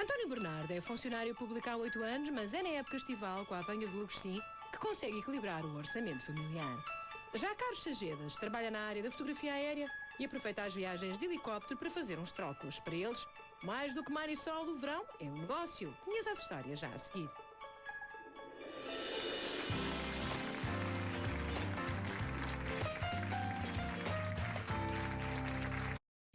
António Bernardo é funcionário público há 8 anos, mas é na época estival, com a apanha do Agostinho, que consegue equilibrar o orçamento familiar. Já Carlos Sagedas trabalha na área da fotografia aérea e aproveita as viagens de helicóptero para fazer uns trocos. Para eles, mais do que mar e sol, o verão é um negócio. Conheça as histórias já a seguir.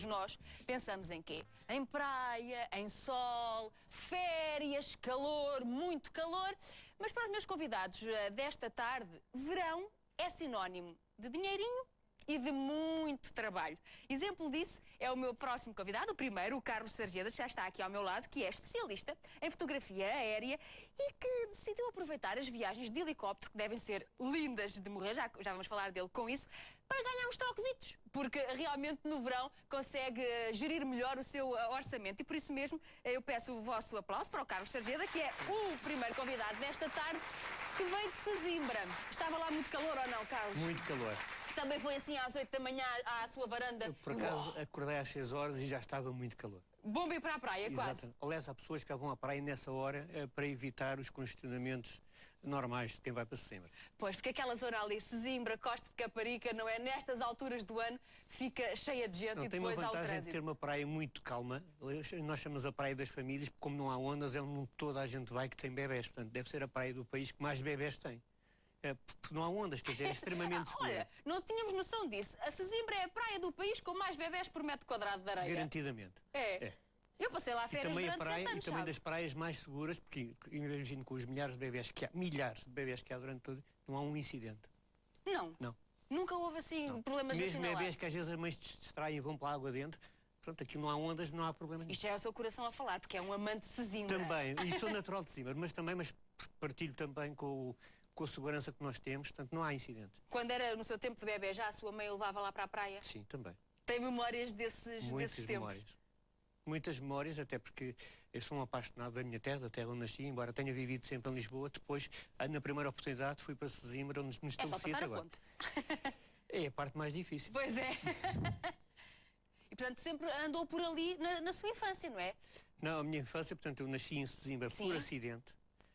Nós pensamos em quê? Em praia, em sol, férias, calor, muito calor. Mas para os meus convidados desta tarde, verão é sinónimo de dinheirinho e de muito trabalho. Exemplo disso é o meu próximo convidado, o primeiro, o Carlos Sagedas, que já está aqui ao meu lado, que é especialista em fotografia aérea e que decidiu aproveitar as viagens de helicóptero, que devem ser lindas de morrer, já vamos falar dele com isso, para ganhar uns trocositos, porque realmente no verão consegue gerir melhor o seu orçamento. E por isso mesmo eu peço o vosso aplauso para o Carlos Sarjeda, que é o primeiro convidado desta tarde, que veio de Sesimbra. Estava lá muito calor ou não, Carlos? Muito calor. Também foi assim às 8 da manhã à sua varanda? Eu, por acaso, acordei às 6 horas e já estava muito calor. Bom vir para a praia, quase. Exato. Aliás, há pessoas que vão à praia nessa hora para evitar os congestionamentos normais de quem vai para Sesimbra. Pois, porque aquela zona ali, Sesimbra, Costa de Caparica, não é? Nestas alturas do ano fica cheia de gente Não, e tem depois uma há o vantagem de trânsito. ter uma praia muito calma. Nós chamamos a praia das famílias, porque como não há ondas, é onde toda a gente vai que tem bebés. Portanto, deve ser a praia do país que mais bebés tem. Porque não há ondas, quer dizer, é extremamente seguro. Olha, não tínhamos noção disso. A Sesimbra é a praia do país com mais bebés por metro quadrado de areia. Garantidamente. É. Eu passei lá E férias também, durante 7 anos, e também sabe? das praias mais seguras, porque imagino com os milhares de bebés que há, milhares de bebés que há durante todo, não há um incidente. Não. Não. Nunca houve assim problemas de Mesmo assinalar. bebés que às vezes as mães se distraem e vão para a água dentro, pronto, aqui não há ondas, não há problema nenhum. Isto já é o seu coração a falar, porque é um amante de Sesimbra. Também, e sou natural de Sesimbra, mas partilho também com a segurança que nós temos, portanto não há incidentes. Quando era no seu tempo de bebê, já a sua mãe o levava lá para a praia? Sim, também. Tem memórias desses tempos? Memórias. Muitas memórias, até porque eu sou um apaixonado da minha terra, da terra onde nasci, embora tenha vivido sempre em Lisboa. Depois, na primeira oportunidade, fui para Sesimbra, onde me estabeleci até agora. É a parte mais difícil. Pois é. E, portanto, sempre andou por ali na sua infância, não é? Não, a minha infância, portanto, eu nasci em Sesimbra por acidente.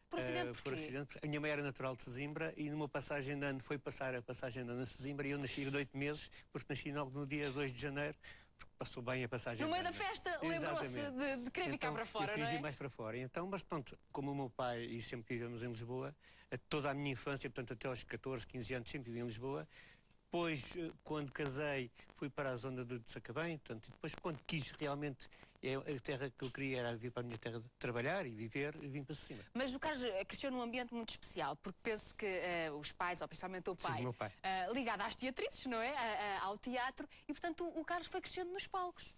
Por acidente por acidente. A minha mãe era natural de Sesimbra e numa passagem de ano foi passar a passagem de ano a Sesimbra e eu nasci de 8 meses, porque nasci logo no dia 2 de janeiro, porque passou bem a passagem No de meio ano. da festa, lembrou-se de querer vir cá para fora, eu não quis é? vir mais para fora. Então, mas pronto, como o meu pai e sempre vivemos em Lisboa, toda a minha infância, portanto até aos 14, 15 anos sempre vivi em Lisboa. Depois, quando casei, fui para a zona de Sacabém, portanto, e depois quando quis realmente, a terra que eu queria era vir para a minha terra de trabalhar e viver, e vim para Sesimbra. Mas o Carlos cresceu num ambiente muito especial, porque penso que os pais, ou principalmente o pai, Sim, o meu pai. Ligado às teatrizes, não é? Ao teatro, e portanto o Carlos foi crescendo nos palcos.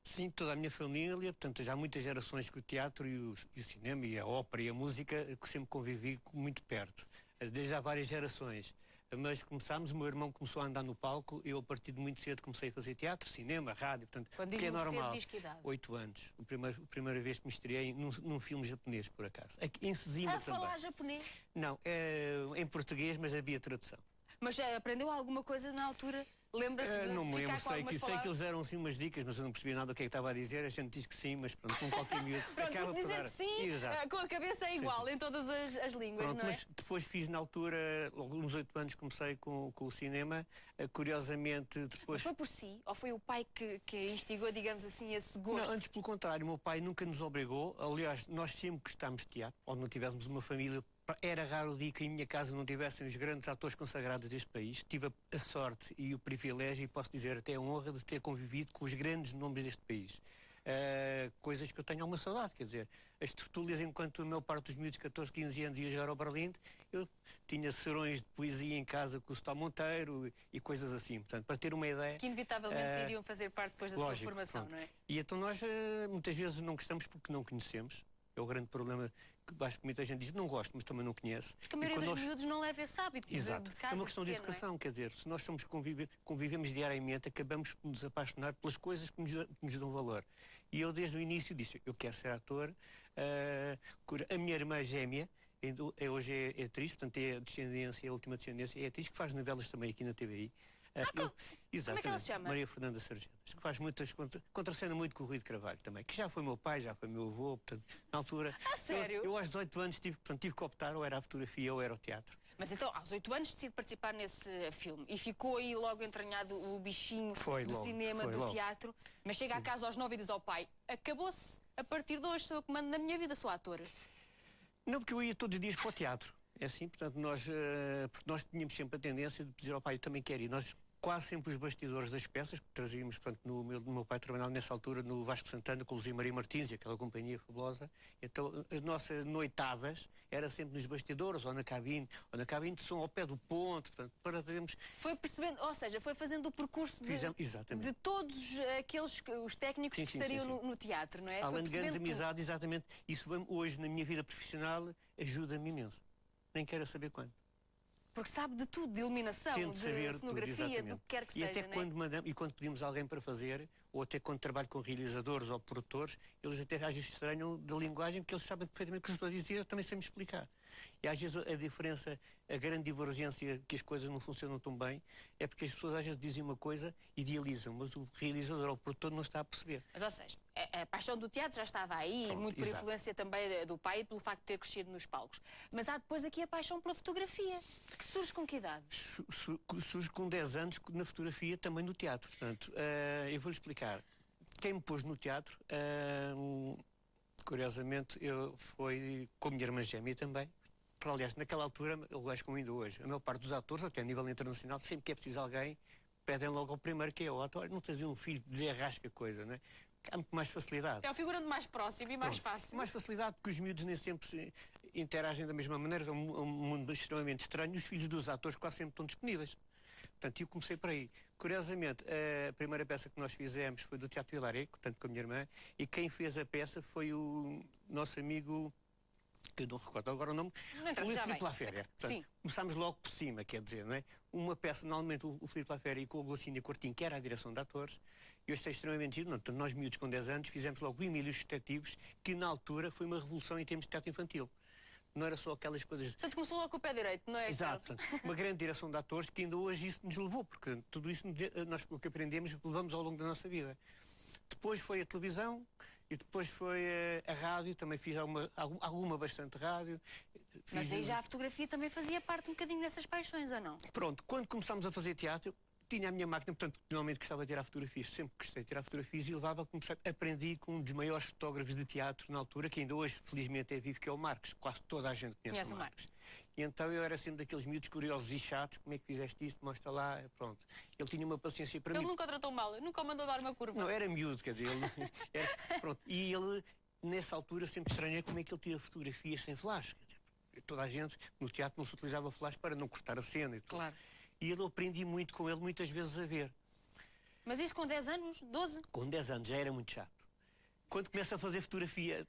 Sim, toda a minha família, portanto, já há muitas gerações que o teatro e o cinema e a ópera e a música que sempre convivi muito perto, desde há várias gerações. Mas começámos, o meu irmão começou a andar no palco, eu a partir de muito cedo comecei a fazer teatro, cinema, rádio, portanto, que é normal. Diz que idade? 8 anos, a primeira vez que me estreiei num filme japonês, por acaso. Aqui em Sesimbra também. A falar japonês? Não, em português, mas havia tradução. Mas já aprendeu alguma coisa na altura? Lembra-se de Não me lembro, ficar com algumas sei que palavras? eles deram assim umas dicas, mas eu não percebi nada do que é que estava a dizer. A gente diz que sim, mas pronto, com qualquer miúdo Pronto, acaba por dizer dar. que sim, Exato. com a cabeça é igual Sim. em todas as línguas, Pronto, não é? mas depois fiz na altura, logo nos 8 anos comecei com o cinema, curiosamente depois... Mas foi por si? Ou foi o pai que instigou, digamos assim, esse gosto? Não, antes pelo contrário, o meu pai nunca nos obrigou, aliás, nós sempre gostámos de teatro, ou não tivéssemos uma família, era raro o dia que em minha casa não tivessem os grandes atores consagrados deste país. Tive a sorte e o privilégio, e posso dizer até a honra, de ter convivido com os grandes nomes deste país. Coisas que eu tenho alguma saudade, quer dizer, as tertúlias, enquanto a maior parte dos miúdos de 14, 15 anos ia jogar ao Berlim, eu tinha serões de poesia em casa com o Stal Monteiro e coisas assim, portanto, para ter uma ideia... Que inevitavelmente iriam fazer parte depois da sua formação, pronto. não é? E então nós muitas vezes não gostamos porque não conhecemos. É o grande problema, que acho que muita gente diz, não gosto, mas também não conheço. Porque a maioria dos miúdos não leva esse hábito. Exato. De casa É uma questão de pequeno, educação, quer dizer, se nós somos convivemos diariamente, acabamos por nos apaixonar pelas coisas que nos dão valor. E eu desde o início disse, eu quero ser ator. A minha irmã gêmea, hoje é atriz, portanto é a descendência, a última descendência, é atriz que faz novelas também aqui na TVI. Como é que ela se chama? Maria Fernanda Sargentas, que faz muitas contracena muito com o Rui de Carvalho também, que já foi meu pai, já foi meu avô, portanto, na altura. Ah, sério? Eu aos 18 anos tive que optar, ou era a fotografia ou era o teatro. Mas então, aos 8 anos decide participar nesse filme e ficou aí logo entranhado o bichinho do cinema, do teatro, mas chega a casa aos 9 e diz ao pai: acabou-se, a partir de hoje sou eu que mando na minha vida, sou ator. Não, porque eu ia todos os dias para o teatro. É assim, portanto, porque nós tínhamos sempre a tendência de dizer ao pai: eu também quero ir. Nós quase sempre os bastidores das peças que trazíamos, portanto, no meu pai trabalhava nessa altura no Vasco Santana com o Luís Maria Martins e aquela companhia fabulosa. Então as nossas noitadas era sempre nos bastidores ou na cabine de som ao pé do ponto, portanto, para termos... Foi percebendo, ou seja, foi fazendo o percurso de todos aqueles, os técnicos que estariam no teatro, não é? Além de grande amizade, exatamente. Isso hoje na minha vida profissional ajuda-me imenso. Nem quero saber quando. Porque sabe de tudo, de iluminação, de cenografia, do que quer que seja, até quando pedimos alguém para fazer, ou até quando trabalho com realizadores ou produtores, eles até às vezes estranham da linguagem, porque eles sabem perfeitamente o que eu estou a dizer, eu também sei me explicar. E às vezes a diferença, a grande divergência, que as coisas não funcionam tão bem, é porque as pessoas às vezes dizem uma coisa, idealizam, mas o realizador ou o produtor não está a perceber. Mas, ou seja, a paixão do teatro já estava aí, muito por influência também do pai e pelo facto de ter crescido nos palcos. Mas há depois aqui a paixão pela fotografia, que surge com que idade? Surge com 10 anos na fotografia, também no teatro. Portanto, eu vou-lhe explicar. Quem me pôs no teatro, curiosamente, foi com a minha irmã gêmea também. Aliás, naquela altura, aliás, como ainda hoje, a maior parte dos atores, até a nível internacional, sempre que é preciso alguém, pedem logo ao primeiro que é o ator. Não tens um filho que desarrasca coisa, não é? Há muito mais facilidade. É um figurante mais próximo e mais fácil. Mais facilidade, porque os miúdos nem sempre interagem da mesma maneira, é um mundo extremamente estranho, e os filhos dos atores quase sempre estão disponíveis. Portanto, eu comecei por aí. Curiosamente, a primeira peça que nós fizemos foi do Teatro Vilarejo, portanto, com a minha irmã, e quem fez a peça foi o nosso amigo, que eu não recordo agora o nome, o Filipe Laféria. Sim. Começámos logo por cima, quer dizer, não é? Uma peça, normalmente, o Filipe Laféria e com o Glaucínio Cortinho, que era a direção de atores, e eu achei extremamente giro. Portanto, nós, miúdos com 10 anos, fizemos logo o Emílio e os Detetives, que na altura foi uma revolução em termos de teatro infantil. Não era só aquelas coisas... Portanto, começou logo com o pé direito, não é? Exato. Uma grande direção de atores que ainda hoje isso nos levou, porque tudo isso, nós o que aprendemos, levamos ao longo da nossa vida. Depois foi a televisão e depois foi a rádio, também fiz alguma bastante rádio. Mas aí já a fotografia também fazia parte um bocadinho dessas paixões, ou não? Pronto, quando começámos a fazer teatro, tinha a minha máquina, portanto, normalmente gostava de tirar fotografias, sempre gostei de tirar fotografias e levava a começar. Aprendi com um dos maiores fotógrafos de teatro na altura, que ainda hoje, felizmente, é vivo, que é o Marcos. Quase toda a gente conhece o Marcos. E então eu era sempre daqueles miúdos curiosos e chatos: como é que fizeste isto? Mostra lá, pronto. Ele tinha uma paciência para mim. Ele nunca o tratou mal, nunca o mandou dar uma curva. Não, era miúdo, quer dizer, pronto. E ele, nessa altura, sempre estranhei como é que ele tira fotografias sem flash. Toda a gente, no teatro, não se utilizava flash para não cortar a cena e tudo. Claro. E eu aprendi muito com ele, muitas vezes a ver. Mas isso com 10 anos? 12? Com 10 anos, já era muito chato. Quando começa a fazer fotografia,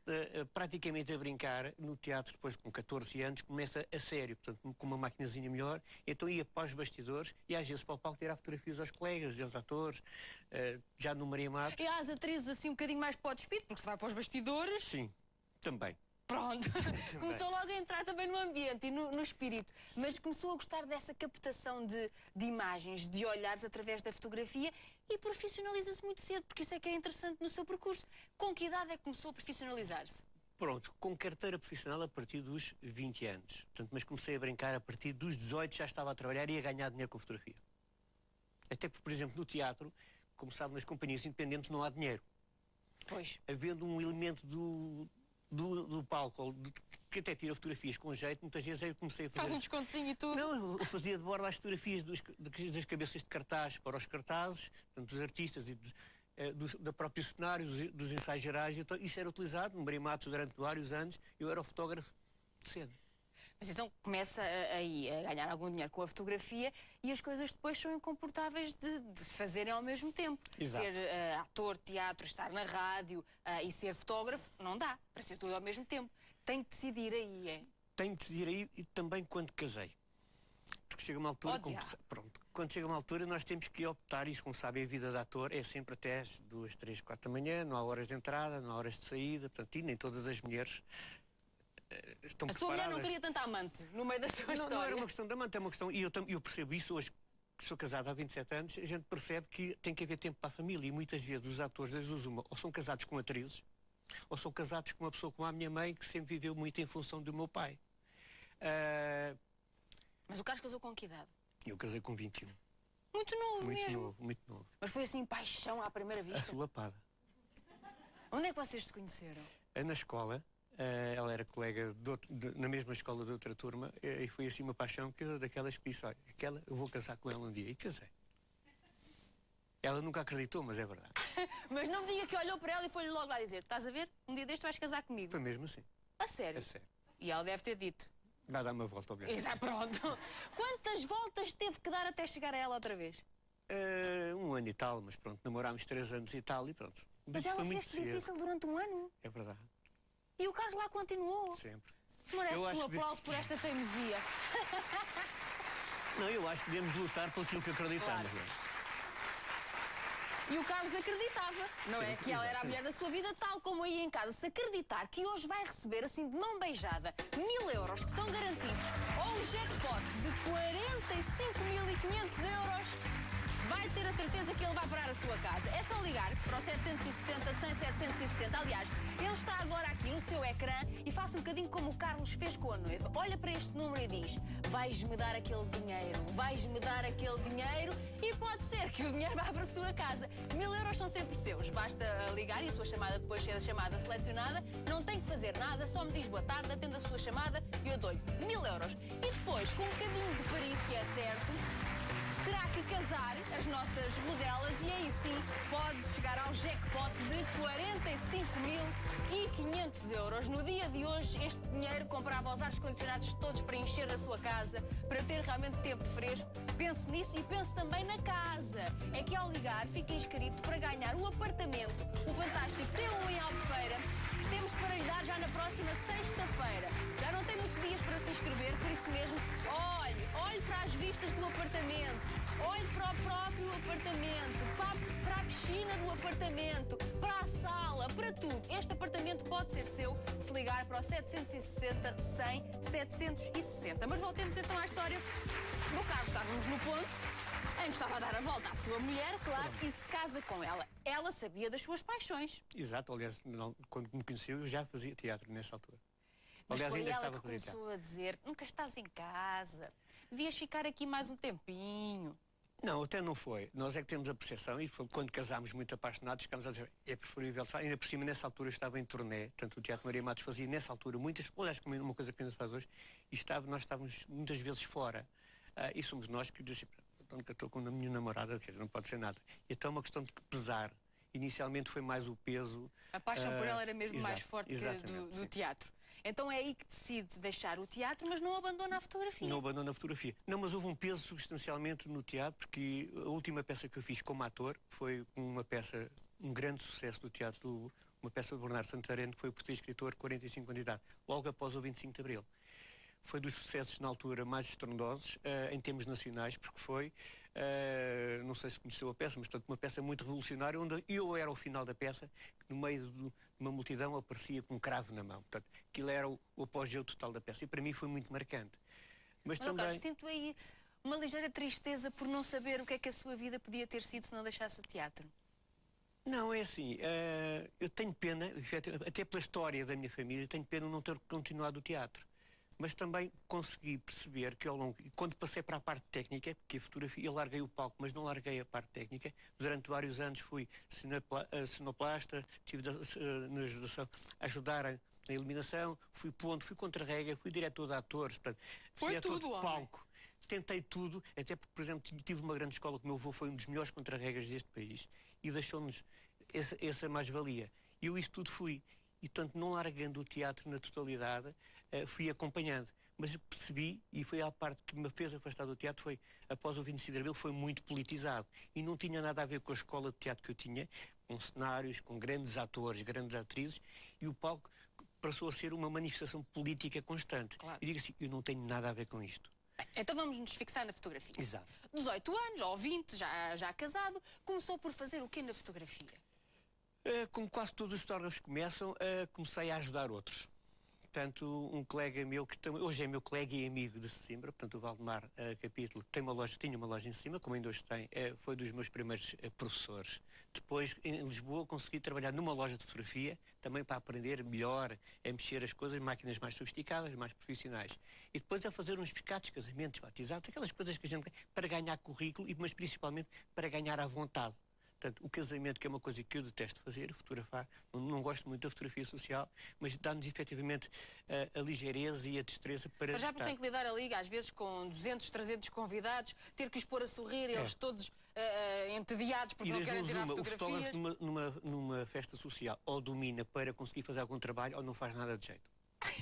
praticamente a brincar, no teatro, depois com 14 anos, começa a sério, portanto, com uma maquinazinha melhor, então ia para os bastidores e às vezes para o palco tirar fotografias aos colegas, aos atores, já no Maria Matos. E às atrizes assim um bocadinho mais para o despido, porque se vai para os bastidores... Sim, também. Pronto, começou logo a entrar também no ambiente e no espírito, mas começou a gostar dessa captação de imagens, de olhares através da fotografia e profissionaliza-se muito cedo, porque isso é que é interessante no seu percurso. Com que idade é que começou a profissionalizar-se? Pronto, com carteira profissional a partir dos 20 anos, portanto, mas comecei a brincar a partir dos 18, já estava a trabalhar e a ganhar dinheiro com fotografia. Até porque, por exemplo, no teatro, como sabe, nas companhias independentes não há dinheiro. Pois. Havendo um elemento do palco, que até tira fotografias com jeito, muitas vezes eu comecei a fazer... Faz um descontinho e tudo? Não, eu fazia de borda as fotografias das cabeças de cartaz para os cartazes, portanto, dos artistas e da própria cenário, dos ensaios gerais, então, isso era utilizado no Maria Matos durante vários anos, eu era o fotógrafo de cedo. Mas então começa aí a ganhar algum dinheiro com a fotografia e as coisas depois são incomportáveis de se fazerem ao mesmo tempo. Exato. Ser ator, teatro, estar na rádio e ser fotógrafo, não dá para ser tudo ao mesmo tempo. Tem que decidir aí, é? Tenho que decidir aí e também quando casei. Porque chega uma altura, quando chega uma altura nós temos que optar, isso como sabem, a vida de ator é sempre até às 2, 3, 4 da manhã, não há horas de entrada, não há horas de saída, portanto, e nem todas as mulheres... A sua mulher não queria tanta amante no meio da sua história? Não era uma questão de amante, é uma questão... E eu percebo isso hoje, que sou casado há 27 anos, a gente percebe que tem que haver tempo para a família. E muitas vezes os atores, das duas uma, ou são casados com atrizes, ou são casados com uma pessoa como a minha mãe, que sempre viveu muito em função do meu pai. Mas o Carlos casou com que idade? Eu casei com 21. Muito novo Muito mesmo. novo, muito novo. Mas foi assim, paixão à primeira vista? Assolapada. Onde é que vocês se conheceram? Na escola, ela era colega na mesma escola de outra turma, e foi assim uma paixão que eu, daquelas que disse, olha, aquela, eu vou casar com ela um dia. E casei. Ela nunca acreditou, mas é verdade. Mas não me diga que olhou para ela e foi-lhe logo lá dizer, estás a ver? Um dia deste vais casar comigo. Foi mesmo assim. A sério? A sério. E ela deve ter dito. Vai dar uma volta ao bilhete. Exato, pronto. Quantas voltas teve que dar até chegar a ela outra vez? 1 ano e tal, mas pronto, namorámos 3 anos e tal e pronto. Mas isso ela foi muito fez-te cedo. difícil durante 1 ano? É verdade, E o Carlos lá continuou? sempre. Merece Eu acho um que- aplauso por esta teimosia. Não, eu acho que devemos lutar por aquilo que acreditamos. Claro. não é? E o Carlos acreditava, não é? Sim, Que ela era a exato. mulher da sua vida, tal como aí em casa. Se acreditar que hoje vai receber, assim, de mão beijada, 1000 euros que são garantidos, ou um jackpot de 45.500 euros, vai ter a certeza que ele vai parar a sua casa. É só ligar para o 760 100 760. Aliás, ele está agora aqui no seu ecrã e faça um bocadinho como o Carlos fez com a noiva. Olha para este número e diz, vais-me dar aquele dinheiro, vais-me dar aquele dinheiro, e pode ser que o dinheiro vá para a sua casa. 1000 euros são sempre seus. Basta ligar e a sua chamada depois ser a chamada selecionada. Não tem que fazer nada, só me diz boa tarde, atenda a sua chamada e eu dou-lhe 1000 euros. E depois, com um bocadinho de perícia, é certo, terá que casar as nossas rodelas e aí sim pode chegar ao jackpot de 45.500 euros. No dia de hoje, este dinheiro comprava os ar-condicionados todos para encher a sua casa, para ter realmente tempo fresco. Pense nisso e pense também na casa. É que ao ligar, fica inscrito para ganhar um apartamento, o fantástico T1 em Albufeira. Temos para lhe dar já na próxima sexta-feira. Já não tem muitos dias para se inscrever, por isso mesmo, olhe para as vistas do apartamento, olhe para o próprio apartamento, para a piscina do apartamento, para a sala, para tudo. Este apartamento pode ser seu se ligar para o 760 100 760. Mas voltemos então à história do Carlos. Estávamos no ponto em que estava a dar a volta à sua mulher, claro, e se casa com ela. Ela sabia das suas paixões. Exato, aliás, quando me conheceu, eu já fazia teatro nessa altura. Mas Aliás, foi ainda ela estava a que fazer teatro. começou a dizer, nunca estás em casa, devias ficar aqui mais um tempinho. Não, até não foi. Nós é que temos a percepção, e quando casámos muito apaixonados, ficámos a dizer, é preferível, ainda por cima, nessa altura estava em turnê, tanto o Teatro Maria Matos fazia nessa altura muitas, aliás, como uma coisa que ainda se faz hoje, e nós estávamos muitas vezes fora. E somos nós que dizemos, nunca estou com a minha namorada, quer dizer, não pode ser nada. E então é uma questão de pesar. Inicialmente foi mais o peso. A paixão por ela era mesmo mais forte que exatamente, do teatro. Então é aí que decide deixar o teatro, mas não abandona a fotografia. Não abandono a fotografia. Não, mas houve um peso substancialmente no teatro, porque a última peça que eu fiz como ator foi uma peça, um grande sucesso do teatro, uma peça de Bernardo Santareno, que foi o português escritor 45 anos de idade, logo após o 25 de Abril. Foi dos sucessos na altura mais estrondosos, em termos nacionais, porque foi, não sei se conheceu a peça, mas portanto, uma peça muito revolucionária, onde eu era o final da peça, no meio de uma multidão aparecia com um cravo na mão. Portanto, aquilo era o apogeu total da peça e para mim foi muito marcante. Mas também... Carlos, sinto aí uma ligeira tristeza por não saber o que é que a sua vida podia ter sido se não deixasse o teatro. Não, é assim, eu tenho pena, até pela história da minha família, tenho pena de não ter continuado o teatro. Mas também consegui perceber que ao longo, quando passei para a parte técnica, porque a fotografia, eu larguei o palco, mas não larguei a parte técnica, durante vários anos fui cenoplasta, estive na ajudação, a ajudar na iluminação, fui ponto, fui contra-rega, fui diretor de atores, portanto, fui diretor de palco. Tentei tudo, até porque, por exemplo, tive uma grande escola que o meu avô foi um dos melhores contra-regas deste país e deixou-nos essa mais-valia. E eu isso tudo fui. E, portanto, não largando o teatro na totalidade, fui acompanhando. Mas percebi, e foi a parte que me fez afastar do teatro, foi, após o 25 de Abril, foi muito politizado. E não tinha nada a ver com a escola de teatro que eu tinha, com cenários, com grandes atores, grandes atrizes, e o palco passou a ser uma manifestação política constante. Claro. E digo assim, eu não tenho nada a ver com isto. Então vamos nos fixar na fotografia. Exato. 18 anos, ou 20, já casado, começou por fazer o quê na fotografia? Como quase todos os fotógrafos começam, comecei a ajudar outros. Entretanto, um colega meu, que hoje é meu colega e amigo de Sesimbra, portanto o Valdemar Capítulo, tinha uma loja em cima, como ainda hoje tem, foi dos meus primeiros professores. Depois, em Lisboa, consegui trabalhar numa loja de fotografia, também para aprender melhor a mexer as coisas, máquinas mais sofisticadas, mais profissionais. E depois a fazer uns pescados, casamentos, batizados, aquelas coisas que a gente tem para ganhar currículo, mas principalmente para ganhar à vontade. Portanto, o casamento, que é uma coisa que eu detesto fazer, fotografar, não gosto muito da fotografia social, mas dá-nos efetivamente a ligeireza e a destreza para Mas já porque tem que lidar ali, às vezes, com 200, 300 convidados, ter que os pôr a sorrir, eles todos entediados porque não querem tirar fotografias. O fotógrafo numa festa social ou domina para conseguir fazer algum trabalho ou não faz nada de jeito.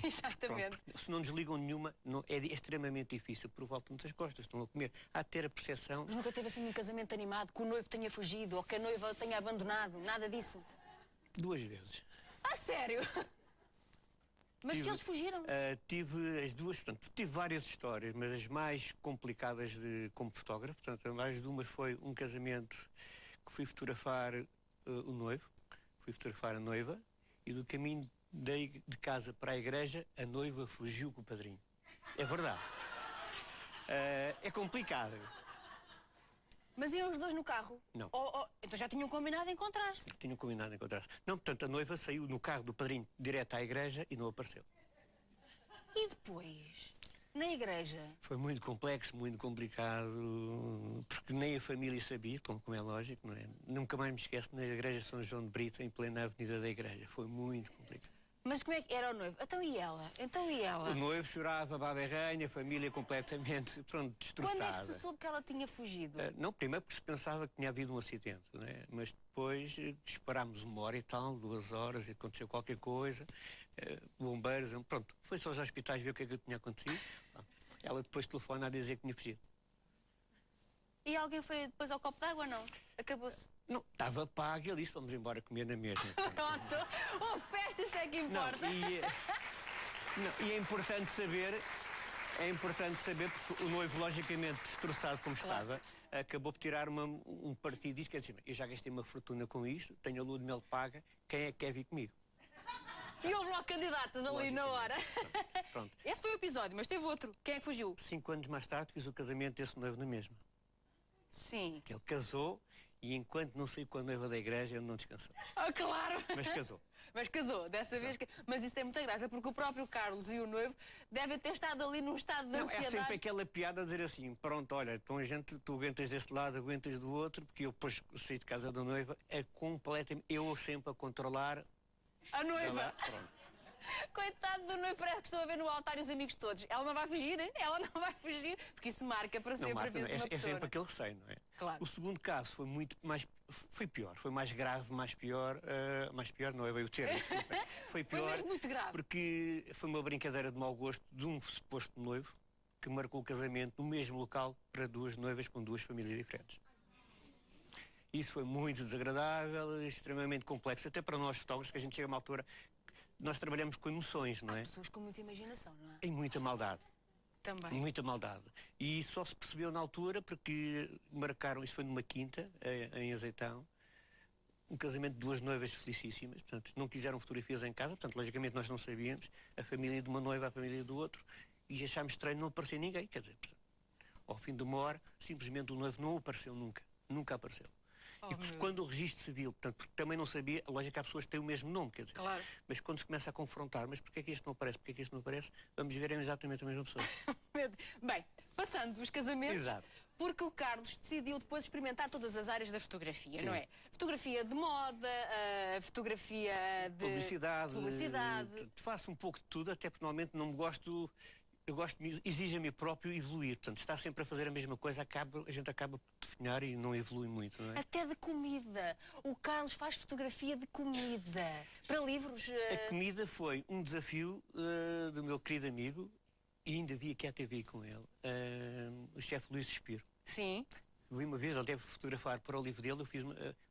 Exatamente. Pronto, se não desligam nenhuma, é extremamente difícil, por volta muitas costas, estão a comer. Há de ter a percepção. Mas nunca teve assim um casamento animado, que o noivo tenha fugido ou que a noiva tenha abandonado, nada disso? 2 vezes. Ah, sério? Mas que eles fugiram? Tive as duas, portanto, tive várias histórias, mas as mais complicadas como fotógrafo, portanto, a mais de uma foi um casamento que fui fotografar o noivo, fui fotografar a noiva, e do caminho de casa para a igreja, a noiva fugiu com o padrinho. É verdade. É complicado. Mas iam os dois no carro? Não. Então já tinham combinado encontrar-se? Tinham combinado encontrar-se. Não, portanto, a noiva saiu no carro do padrinho direto à igreja e não apareceu. E depois? Na igreja? Foi muito complexo, muito complicado, porque nem a família sabia, como é lógico, não é? Nunca mais me esqueço, na igreja São João de Brito, em plena avenida da igreja. Foi muito complicado. Mas como é que era o noivo? Então e ela? Então e ela? O noivo chorava, baba e rainha, a família completamente, pronto, destroçada. Quando é que se soube que ela tinha fugido? Não, primeiro porque se pensava que tinha havido um acidente, né? Mas depois esperámos 1 hora e tal, 2 horas, e aconteceu qualquer coisa, bombeiros, pronto, foi só aos hospitais ver o que é que tinha acontecido. Ela depois telefona a dizer que tinha fugido. E alguém foi depois ao copo d'água, não? Acabou-se. Não, estava pago e ele disse, vamos embora comer na mesma. Pronto. Oh, festa, isso é que importa. E é importante saber, porque o noivo, logicamente, destroçado como estava, acabou por tirar um partido disso, quer dizer, eu já gastei uma fortuna com isto, tenho a lua de mel paga, quem é que quer vir comigo? E houve logo candidatas ali na hora. Pronto. Esse foi o episódio, mas teve outro. Quem é que fugiu? 5 anos mais tarde fiz o casamento desse noivo na mesma. Sim. Ele casou e enquanto não saiu com a noiva da igreja, ele não descansou. Oh, claro! Mas casou. Mas casou, dessa vez. Mas isso é muita graça, porque o próprio Carlos e o noivo devem ter estado ali num estado de ansiedade. É sempre aquela piada a dizer assim, pronto, olha, então a gente, tu aguentas deste lado, aguentas do outro, porque eu depois saí de casa da noiva, é completamente, eu sempre a controlar. A noiva. Ela, pronto. Coitado do noivo, parece que estou a ver no altar e os amigos todos. Ela não vai fugir, hein? Ela não vai fugir, porque isso marca para sempre a vida de uma pessoa. É sempre aquele receio, não é? Claro. O segundo caso foi muito mais, foi pior, foi mais grave, mais pior não é bem o termo, desculpa. Foi pior. Foi mesmo muito grave. Porque foi uma brincadeira de mau gosto de um suposto noivo que marcou o casamento no mesmo local para 2 noivas com 2 famílias diferentes. Isso foi muito desagradável, extremamente complexo, até para nós fotógrafos, que a gente chega a uma altura. Nós trabalhamos com emoções, não é? Há pessoas com muita imaginação, não é? E muita maldade. Também. Muita maldade. E só se percebeu na altura porque marcaram, isso foi numa quinta, em Azeitão, um casamento de 2 noivas felicíssimas, portanto, não quiseram fotografias em casa, portanto, logicamente nós não sabíamos, a família de uma noiva, a família do outro, e achámos estranho não aparecer ninguém, quer dizer, ao fim de 1 hora, simplesmente o noivo não apareceu nunca, nunca apareceu. E quando o registro civil, portanto, porque também não sabia, a lógica é que há pessoas que têm o mesmo nome, quer dizer. Claro. Mas quando se começa a confrontar, mas porquê é que isto não aparece, porquê é que isto não aparece, vamos ver, é exatamente a mesma pessoa. Bem, passando os casamentos, Exato. porque o Carlos decidiu depois experimentar todas as áreas da fotografia, Sim. não é? Fotografia de moda, fotografia de... Publicidade. Faço um pouco de tudo, até porque normalmente não me gosto... Eu gosto de exige a mim próprio evoluir. Portanto, está sempre a fazer a mesma coisa, a gente acaba por definhar e não evolui muito, não é? Até de comida. O Carlos faz fotografia de comida. Para livros... A comida foi um desafio do meu querido amigo, e ainda vi aqui à TV com ele, o chefe Luís Espiro. Sim. Vi uma vez, ele deve fotografar para o livro dele,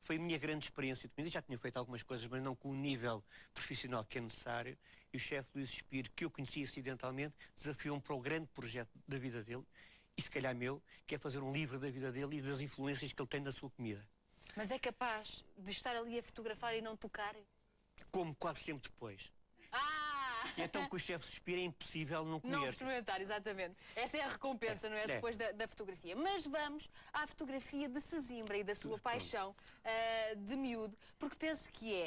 foi a minha grande experiência de comida, já tinha feito algumas coisas, mas não com o nível profissional que é necessário, e o chefe Luís Espiro, que eu conhecia acidentalmente, desafiou-me para o grande projeto da vida dele, e se calhar meu, que é fazer um livro da vida dele e das influências que ele tem na sua comida. Mas é capaz de estar ali a fotografar e não tocar? Como quase sempre depois. Ah! E então que o chefe suspira é impossível não comer. Não experimentar, exatamente. Essa é a recompensa, não é? Depois da fotografia. Mas vamos à fotografia de Sesimbra e da sua paixão de miúdo, porque penso que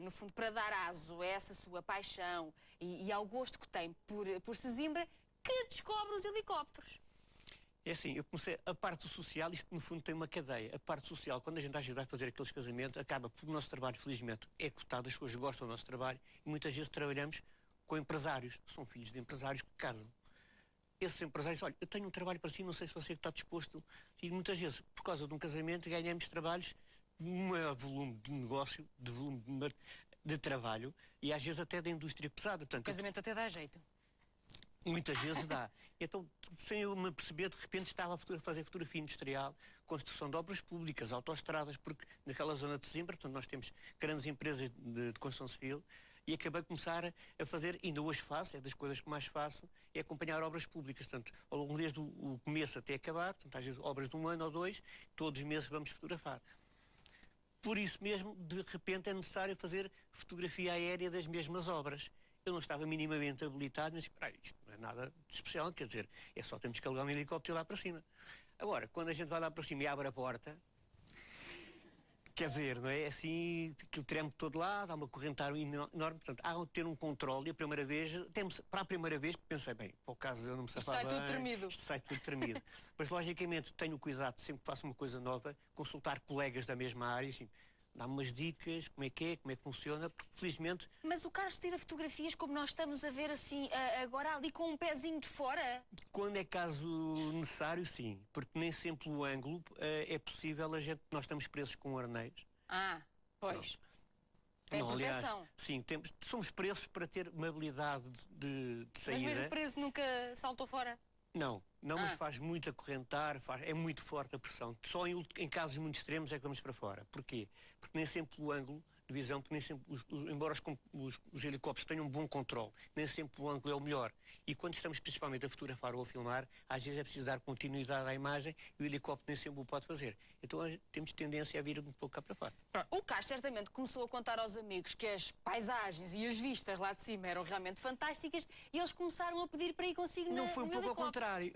no fundo, para dar aso a essa sua paixão e ao gosto que tem por Sesimbra, que descobre os helicópteros. É assim, eu comecei a parte social, isto no fundo tem uma cadeia. A parte social, quando a gente às vezes vai fazer aqueles casamentos, acaba porque o nosso trabalho, felizmente, é cotado, as pessoas gostam do nosso trabalho e muitas vezes trabalhamos com empresários, são filhos de empresários que casam. Esses empresários, olha, eu tenho um trabalho para si, não sei se você está disposto. E muitas vezes, por causa de um casamento, ganhamos trabalhos, um volume de negócio, de volume de trabalho e às vezes até da indústria pesada. Portanto, o casamento até dá jeito. Muitas vezes dá. Então, sem eu me perceber, de repente estava a fazer fotografia industrial, construção de obras públicas, autoestradas, porque naquela zona de Sesimbra, portanto, nós temos grandes empresas de construção civil, e acabei de começar a fazer, ainda hoje faço, é das coisas que mais faço, é acompanhar obras públicas. Portanto, ao longo desde o começo até acabar, portanto, às vezes obras de 1 ano ou 2, todos os meses vamos fotografar. Por isso mesmo, de repente, é necessário fazer fotografia aérea das mesmas obras. Eu não estava minimamente habilitado, mas isto não é nada de especial, quer dizer, é só temos que alugar um helicóptero lá para cima. Agora, quando a gente vai lá para cima e abre a porta, quer dizer, não é assim, aquilo treme de todo lado, há uma correntada enorme, portanto, há de ter um controle e a primeira vez, para a primeira vez, pensei, bem, para o caso eu não me safava bem, sai tudo tremido. Isto sai tudo tremido. Mas, logicamente, tenho cuidado, sempre que faço uma coisa nova, consultar colegas da mesma área, assim, dá-me umas dicas, como é que funciona, porque felizmente... Mas o Carlos tira fotografias como nós estamos a ver assim, agora ali com um pezinho de fora? Quando é caso necessário, sim, porque nem sempre o ângulo é possível, nós estamos presos com arnês. Pois. Não. É Não, proteção. aliás, sim, somos presos para ter uma habilidade de saída. Mas mesmo preso nunca saltou fora? Não, mas faz muito acorrentar, é muito forte a pressão. Só em casos muito extremos é que vamos para fora. Porquê? Porque nem sempre o ângulo de visão, porque nem sempre, embora os helicópteros tenham um bom controle, nem sempre o ângulo é o melhor. E quando estamos principalmente a fotografar ou a filmar, às vezes é preciso dar continuidade à imagem e o helicóptero nem sempre o pode fazer. Então temos tendência a vir um pouco cá para fora. O Carlos certamente começou a contar aos amigos que as paisagens e as vistas lá de cima eram realmente fantásticas e eles começaram a pedir para ir consigo Não, foi um pouco ao helicóptero. contrário.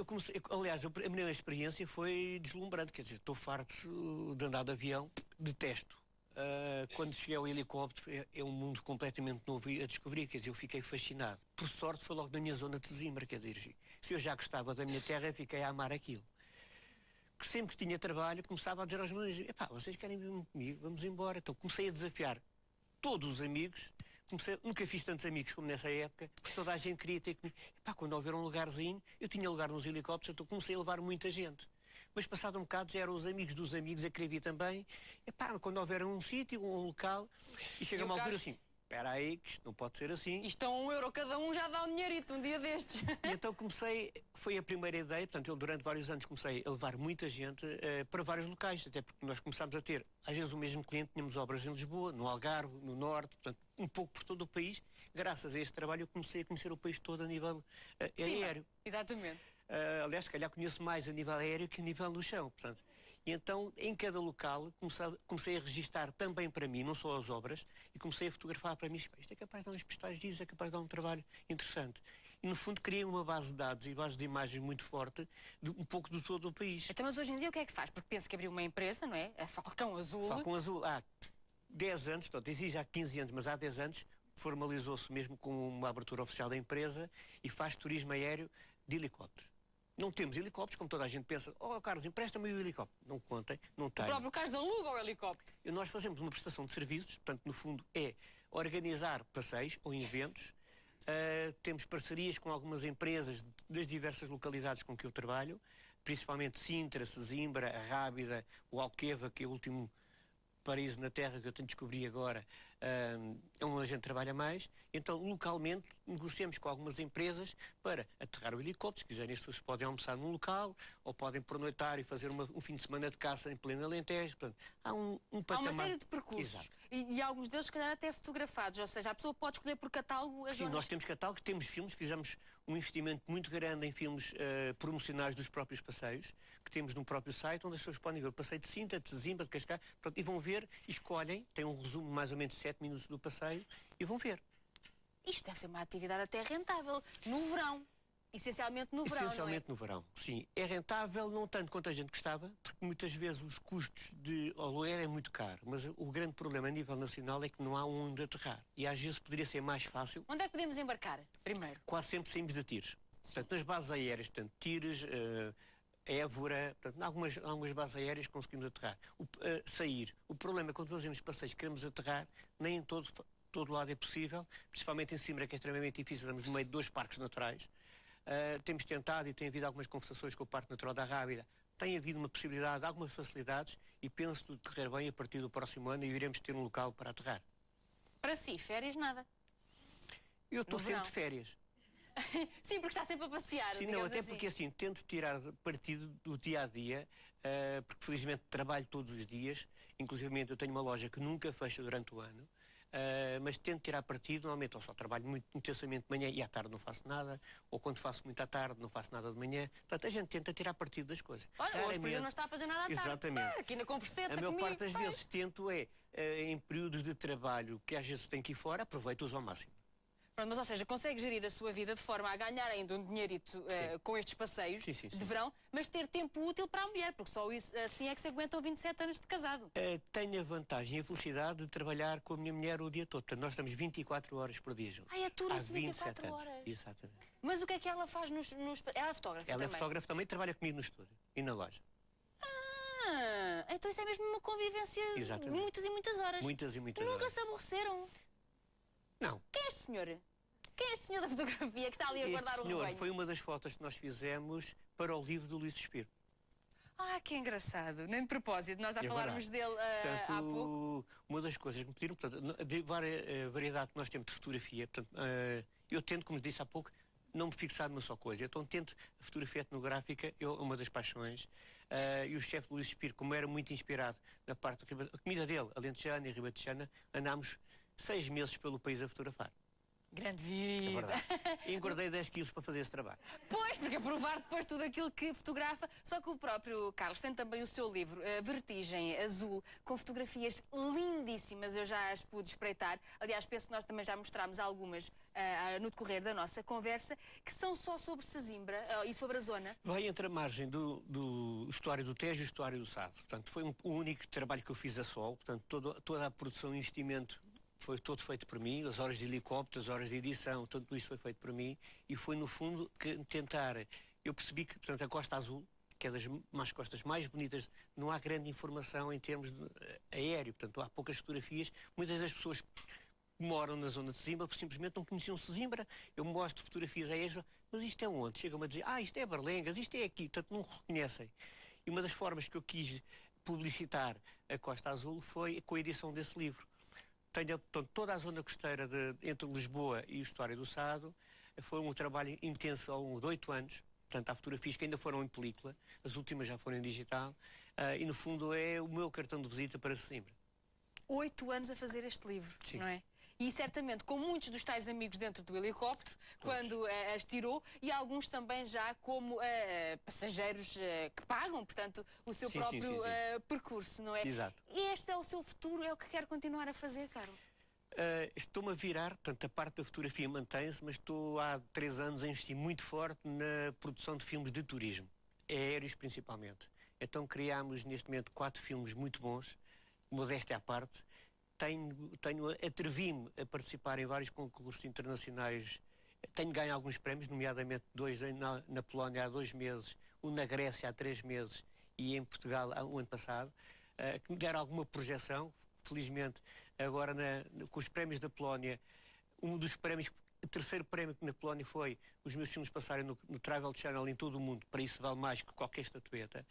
Aliás, a minha experiência foi deslumbrante. Quer dizer, estou farto de andar de avião, detesto. Quando cheguei ao helicóptero, é um mundo completamente novo a descobrir. Quer dizer, eu fiquei fascinado. Por sorte, foi logo na minha zona de Sesimbra. Quer dizer, se eu já gostava da minha terra, fiquei a amar aquilo. Que sempre que tinha trabalho, começava a dizer aos meus amigos, epá, vocês querem vir comigo? Vamos embora. Então comecei a desafiar todos os amigos. Nunca fiz tantos amigos como nessa época, porque toda a gente queria ter comigo. Epá, quando houver um lugarzinho, eu tinha lugar nos helicópteros, então comecei a levar muita gente. Mas passado um bocado já eram os amigos dos amigos a querer vir também. Epá, quando houver um sítio, um local, e chega uma altura assim, espera aí, que isto não pode ser assim. Isto a €1 cada um já dá um dinheirito, um dia destes. E então foi a primeira ideia, portanto, eu durante vários anos comecei a levar muita gente para vários locais, até porque nós começámos a ter, às vezes o mesmo cliente, tínhamos obras em Lisboa, no Algarve, no Norte, portanto, um pouco por todo o país. Graças a este trabalho eu comecei a conhecer o país todo a nível aéreo. Exatamente. Aliás, se calhar conheço mais a nível aéreo que a nível do chão, portanto. E então, em cada local, comecei a registar também para mim, não só as obras, e comecei a fotografar para mim. Isto é capaz de dar uns postais dias, é capaz de dar um trabalho interessante. E, no fundo, criei uma base de dados e base de imagens muito forte, um pouco de todo o país. Então, mas hoje em dia o que é que faz? Porque penso que abriu uma empresa, não é? A Falcão Azul. Falcão Azul, há 10 anos, portanto, exige há 15 anos, mas há 10 anos, formalizou-se mesmo com uma abertura oficial da empresa e faz turismo aéreo de helicópteros. Não temos helicópteros, como toda a gente pensa. Oh, Carlos, empresta-me o helicóptero. Não contem, não tenho. O próprio Carlos aluga o helicóptero. Nós fazemos uma prestação de serviços, portanto, no fundo, é organizar passeios ou eventos. Temos parcerias com algumas empresas das diversas localidades com que eu trabalho, principalmente Sintra, Sesimbra, a Rábida, o Alqueva, que é o último paraíso na Terra que eu tenho de descobrir agora, é onde a gente trabalha mais. Então, localmente, negociamos com algumas empresas para aterrar o helicóptero. Se quiserem, as pessoas podem almoçar num local, ou podem pernoitar e fazer um fim de semana de caça em pleno Alentejo. Portanto, há um patamar... Há uma série de percursos. E alguns deles, se calhar, até fotografados. Ou seja, a pessoa pode escolher por catálogo as Sim, zonas. nós temos catálogos, temos filmes, fizemos um investimento muito grande em filmes promocionais dos próprios passeios, que temos no próprio site, onde as pessoas podem ver o passeio de Sintra, de Sesimbra, de Cascais, pronto, e vão ver, escolhem, tem um resumo mais ou menos de 7 minutos do passeio, e vão ver. Isto deve ser uma atividade até rentável. No verão. Essencialmente no verão, Essencialmente não é? no verão, sim. É rentável não tanto quanto a gente gostava, porque muitas vezes os custos de aluguer é muito caro, mas o grande problema a nível nacional é que não há onde aterrar. E às vezes poderia ser mais fácil. Onde é que podemos embarcar, primeiro? Quase sempre saímos de Tires. Portanto, nas bases aéreas, portanto, Tires, Évora, portanto, em algumas bases aéreas conseguimos aterrar. Sair. O problema é quando fazemos passeios queremos aterrar, nem em todo lado é possível, principalmente em Sesimbra, que é extremamente difícil, estamos no meio de 2 parques naturais. Temos tentado e tem havido algumas conversações com o Parque Natural da Rábida. Tem havido uma possibilidade, algumas facilidades e penso que correr bem a partir do próximo ano e iremos ter um local para aterrar. Para si, férias, nada. Eu estou No sempre verão. de férias. Sim, porque está sempre a passear. Sim, não, até porque assim, tento tirar partido do dia-a-dia, porque felizmente trabalho todos os dias, inclusive eu tenho uma loja que nunca fecha durante o ano. Mas tento tirar partido, normalmente ou só trabalho muito intensamente de manhã e à tarde não faço nada, ou quando faço muito à tarde não faço nada de manhã. Portanto, a gente tenta tirar partido das coisas. Olha, hoje por exemplo não está a fazer nada à tarde. Exatamente. Aqui na converseta A maior comigo, parte das vezes tento em períodos de trabalho que às vezes tenho que ir fora, aproveito-os ao máximo. Pronto, mas ou seja, consegue gerir a sua vida de forma a ganhar ainda um dinheirito com estes passeios Sim. de verão, mas ter tempo útil para a mulher, porque só isso, assim é que se aguentam 27 anos de casado. Tenho a vantagem e a felicidade de trabalhar com a minha mulher o dia todo. Portanto, nós estamos 24 horas por dia juntos. Ai, atura-se Há 27 24 anos. horas. Exatamente. Mas o que é que ela faz nos... Ela é fotógrafa Ela é também? fotógrafa também, trabalha comigo no estúdio e na loja. Então isso é mesmo uma convivência Exatamente. de muitas e muitas horas. Muitas e muitas Nunca horas. se aborreceram. Não. Quem é este senhor? Quem é este senhor da fotografia que está ali a guardar Este o senhor rebanho? foi uma das fotos que nós fizemos para o livro do Luís Suspiro. Ah, que engraçado. Nem de propósito, nós já É falarmos verdade. dele há pouco. Portanto, uma das coisas que me pediram, portanto, de variedade que nós temos de fotografia, portanto, eu tento, como disse há pouco, não me fixar numa só coisa. Então tento a fotografia etnográfica, é uma das paixões. E o chefe Luís Suspiro, como era muito inspirado na parte da comida dele, alentejana e ribatejana, andámos 6 meses pelo país a fotografar. Grande vida. É verdade. E engordei 10 quilos para fazer esse trabalho. Pois, porque é provar depois tudo aquilo que fotografa. Só que o próprio Carlos tem também o seu livro, Vertigem Azul, com fotografias lindíssimas. Eu já as pude espreitar. Aliás, penso que nós também já mostrámos algumas no decorrer da nossa conversa, que são só sobre Sesimbra e sobre a zona. Vai entre a margem do estuário do Tejo e o estuário do Sado. Portanto, foi o único trabalho que eu fiz a sol. Portanto, toda a produção e investimento foi todo feito por mim, as horas de helicóptero, as horas de edição, tudo isso foi feito por mim e foi no fundo que tentar, eu percebi que, portanto, a Costa Azul, que é das costas mais bonitas, não há grande informação em termos de aéreo, portanto há poucas fotografias, muitas das pessoas que moram na zona de Sesimbra simplesmente não conheciam Sesimbra, eu mostro fotografias aéreas, mas isto é onde? Chegam-me a dizer, isto é Barlengas, isto é aqui, portanto não reconhecem. E uma das formas que eu quis publicitar a Costa Azul foi com a edição desse livro. Tenho toda a zona costeira entre Lisboa e o estuário do Sado. Foi um trabalho intenso ao longo de 8 anos. Portanto, há fotografias que ainda foram em película, as últimas já foram em digital. E, no fundo, é o meu cartão de visita para Sesimbra. 8 anos a fazer este livro, Sim. não é? E certamente com muitos dos tais amigos dentro do helicóptero, quando as tirou, e alguns também já como passageiros que pagam, portanto, o seu próprio percurso, não é? Exato. E este é o seu futuro, é o que quer continuar a fazer, Carlos? Estou-me a virar, portanto, a parte da fotografia mantém-se, mas estou há 3 anos a investir muito forte na produção de filmes de turismo, aéreos principalmente. Então criámos neste momento 4 filmes muito bons, modéstia à parte. Atrevi-me a participar em vários concursos internacionais. Tenho ganho alguns prémios, nomeadamente 2 na Polónia há 2 meses, um na Grécia há 3 meses e em Portugal o ano passado, que me deram alguma projeção. Felizmente, agora com os prémios da Polónia, um dos prémios, o terceiro prémio na Polónia foi os meus filmes passarem no Travel Channel em todo o mundo. Para isso vale mais que qualquer estatueta.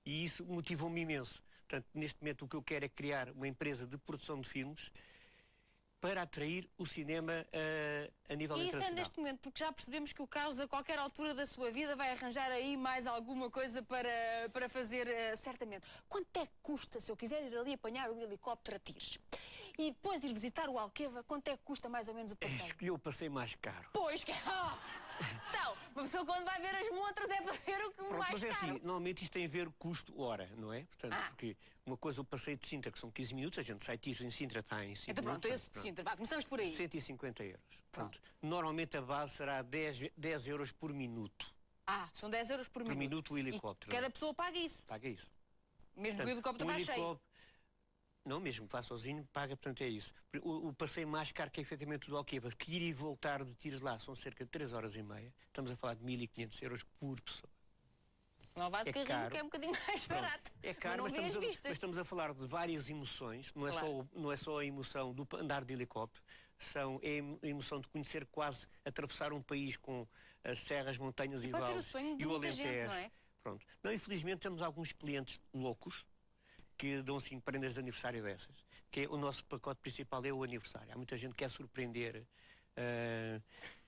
E isso motivou-me imenso. Portanto, neste momento o que eu quero é criar uma empresa de produção de filmes para atrair o cinema a nível E isso internacional. é neste momento, porque já percebemos que o Carlos, a qualquer altura da sua vida, vai arranjar aí mais alguma coisa para fazer, certamente. Quanto é que custa, se eu quiser ir ali apanhar o helicóptero a Tires e depois ir visitar o Alqueva, quanto é que custa mais ou menos o passeio? Escolheu o passeio mais caro. Pois que... Então, Uma pessoa quando vai ver as montras é para ver o que Pronto, mais mas é caro. assim, normalmente isto tem a ver custo-hora, não é? Portanto, porque uma coisa, o passeio de Sintra, que são 15 minutos, a gente sai disso em Sintra, está em 5 Então pronto, minutos. esse de Sintra. Vá, começamos por aí. 150 euros. Portanto, normalmente a base será 10 euros por minuto. São 10 euros por minuto. Por minuto o helicóptero. E cada pessoa paga isso. Paga isso. Mesmo Portanto, que o helicóptero vá cheio. Não, mesmo que vá sozinho, paga, portanto é isso. O passeio mais caro que é efetivamente o do Alqueva, que ir e voltar de tiros lá são cerca de 3 horas e meia. Estamos a falar de 1.500 euros por pessoa. Não vá de carrinho, caro. que é um bocadinho mais barato. É caro, mas estamos a falar de várias emoções. Não é, Claro. não é só a emoção do andar de helicóptero, é a emoção de conhecer quase, atravessar um país com as serras, montanhas e pode ser o vales sonho de e o muita gente, Alentejo. não é? Pronto. Não, infelizmente temos alguns clientes loucos que dão assim prendas de aniversário dessas. Que é, o nosso pacote principal é o aniversário. Há muita gente que quer surpreender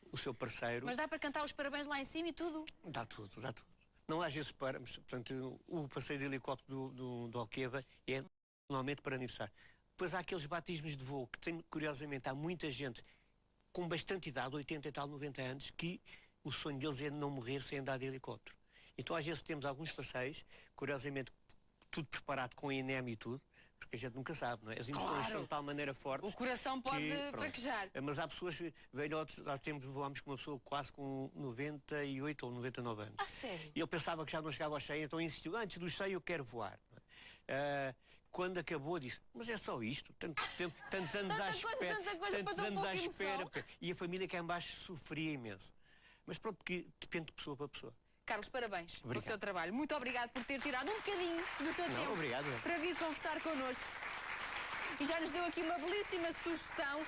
o seu parceiro. Mas dá para cantar os parabéns lá em cima e tudo? Dá tudo, dá tudo. Não às vezes para, mas, portanto, o passeio de helicóptero do Alqueva é normalmente para aniversário. Depois há aqueles batismos de voo que tem, curiosamente, há muita gente com bastante idade, 80 e tal, 90 anos, que o sonho deles é não morrer sem andar de helicóptero. Então às vezes temos alguns passeios, curiosamente, tudo preparado com INEM e tudo, porque a gente nunca sabe, não é? As emoções são de tal maneira fortes. O coração pode fraquejar. Mas há pessoas velhotes, há tempo voámos com uma pessoa quase com 98 ou 99 anos. Sério? E ele pensava que já não chegava ao 100, então insistiu, antes do 100 eu quero voar. Quando acabou disse, mas é só isto, tantos anos à espera. Tantos anos à espera. E a família cá em baixo sofria imenso. Mas pronto, porque depende de pessoa para pessoa. Carlos, parabéns pelo Obrigado. seu trabalho. Muito obrigado por ter tirado um bocadinho do seu tempo obrigado. para vir conversar connosco. E já nos deu aqui uma belíssima sugestão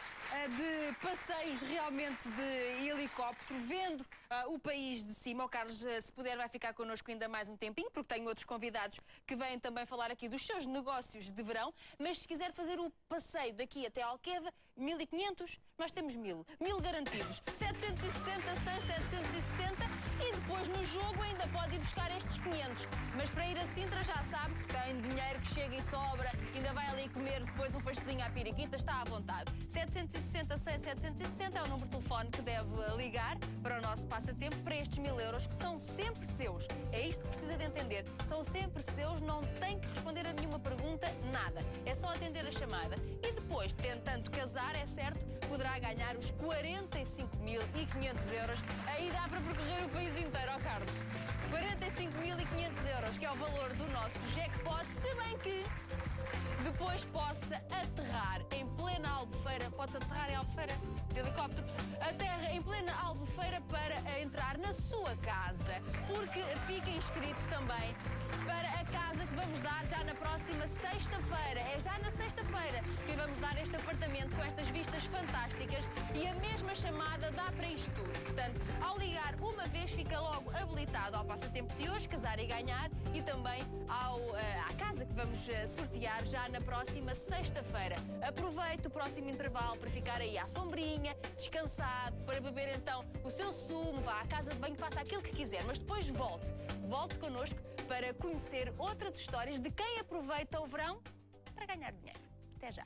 de passeios realmente de helicóptero, vendo o país de cima. O Carlos, se puder, vai ficar connosco ainda mais um tempinho, porque tenho outros convidados que vêm também falar aqui dos seus negócios de verão. Mas se quiser fazer o passeio daqui até Alqueva, 1.500, nós temos 1.000. 1.000 garantidos. 760, 100, 760 e depois no jogo ainda pode ir buscar estes 500. Mas para ir a Sintra já sabe que tem dinheiro que chega e sobra, ainda vai ali comer depois um pastelinho à piriquita, está à vontade. 760, 100, 760 é o número de telefone que deve ligar para o nosso passatempo, para estes 1.000 euros que são sempre seus. É isto que precisa de entender. São sempre seus, não tem que responder a nenhuma pergunta, nada. É só atender a chamada. E depois, tentando casar, é certo, poderá ganhar os 45.500 euros. Aí dá para percorrer o país inteiro, ó Carlos. 45.500 euros, que é o valor do nosso jackpot, se bem que depois possa aterrar em plena Albufeira. Pode-se aterrar em Albufeira de helicóptero? Aterra em plena Albufeira para entrar na sua casa, porque fica inscrito também para a casa que vamos dar já na próxima sexta-feira. É já na sexta-feira que vamos dar este apartamento com estas vistas fantásticas e a mesma chamada dá para isto tudo. Portanto, ao ligar uma vez, fica logo habilitado ao passatempo de hoje, casar e ganhar, e também à casa que vamos sortear já na próxima sexta-feira. Aproveite o próximo intervalo para ficar aí à sombrinha, descansado, para beber então o seu sumo, vá à casa de banho, faça aquilo que quiser, mas depois volte connosco para conhecer outras histórias de quem aproveita o verão para ganhar dinheiro. Até já!